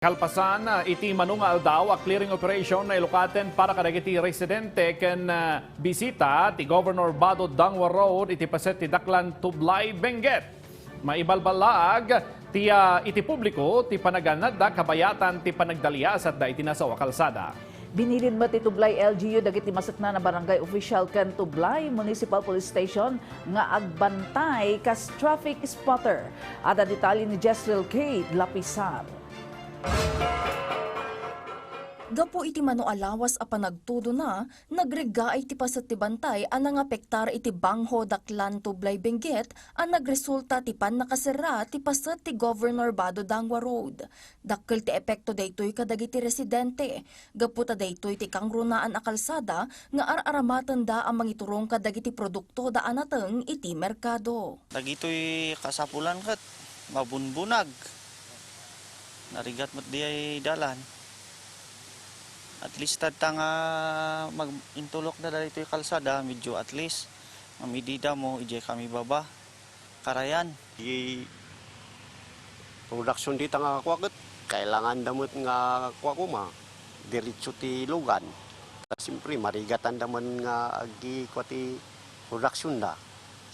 Kalpasan, iti manungal daw a clearing operation na ilukaten para kadagiti residente ken bisita ti Governor Bado Dangwa Road iti paset ti Daklan Tublay Benguet. Maibalbalag ti iti publiko ti panaganad da kabayatan ti panagdalias at da iti nasawa kalsada. Binilin mo ti Tublay LGU dagiti masakna na barangay official ken Tublay Municipal Police Station nga agbantay kas traffic spotter. Ada detalye ni Jezreel Kate Lapisar. Gapo iti mano alawas a panagtudo na, nagrega iti pasat ti bantay ang nangapektar iti Bangho Daklan Tublay Benguet ang nagresulta ti pan nakasera ti pasat ti Governor Bado Dangwa Road. Dakkel ti epekto daytoy kadagiti residente. Gapo ta daytoy ti kangrunaan a kalsada nga araramatan da ang mangiturong kadagiti produkto da anateng iti merkado. Dagitoy kasapulan kat mabunbunag. Narigat mat di ay dalan. At least tata nga mag-intulok na dito yung kalsada, medyo at least mamidida mo, ije kami baba. Karayan. Di production dito nga kakwakot, kailangan damot nga kakwakuma, diretso ti lugan. Siyempre, marigatan daman nga agi kwa ti production da.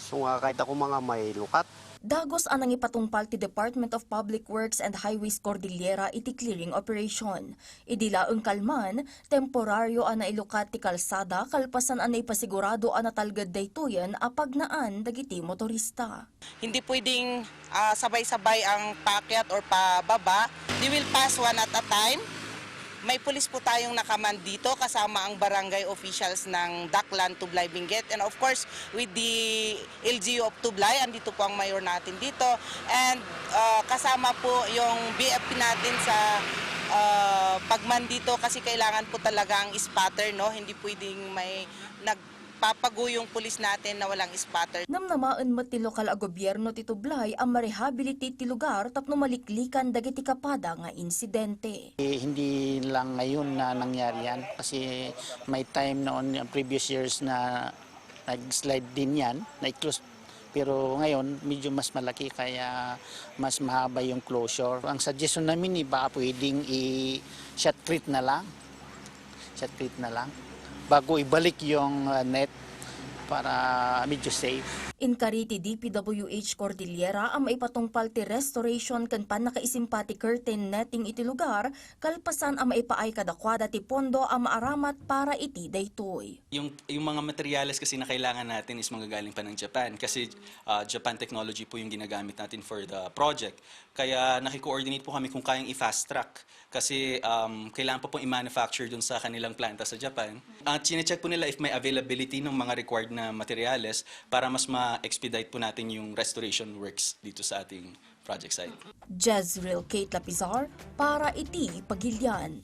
So nga kahit ako mga may lukat, Dagos anang ipatungpal ti Department of Public Works and Highways Cordillera iti clearing operation. Idilaeng kalman, temporaryo ana ilukat ti kalsada kalpasan ana ipasigurado ana talgad daytoyen a pagnaan dagiti motorista. Hindi pwedeng sabay-sabay ang paakyat or pababa. They will pass one at a time. May pulis po tayong nakaman dito kasama ang barangay officials ng Daklan Tublay Benguet, and of course with the LGU of Tublay, andito po ang mayor natin dito, and kasama po yung BFP natin sa pagman dito kasi kailangan po talaga ang spotter, no? Hindi pwedeng may nagpapago yung pulis natin na walang spotter. Namnamaan met ti lokal a gobyerno ti Tublay ang marehabilitate ti lugar tapno maliklikan dagiti kapada nga insidente. Hindi lang ngayon na nangyari yan kasi may time noon previous years na nag-slide din yan, na-close. Pero ngayon medyo mas malaki kaya mas mahaba yung closure. Ang suggestion namin baka pwedeng i-shotcrete na lang. Shotcrete na lang bago ibalik yung net para medyo safe. Inkariti DPWH Cordillera ang maipatungpal ti restoration kan panakaisimpati curtain netting iti lugar kalpasan ang maipaay kadakwada ti pondo ang maaramat para iti daytoy. Yung mga materyales kasi na kailangan natin is manggagaling pa ng Japan kasi Japan technology po yung ginagamit natin for the project. Kaya nakiko-coordinate po kami kung kayang i-fast track kasi kailangan pa pong i-manufacture dun sa kanilang planta sa Japan. Chine-check po nila if may availability ng mga required na materyales para mas ma-expedite po natin yung restoration works dito sa ating project site. Jezreel Kate Lapizar para iti Pagilian.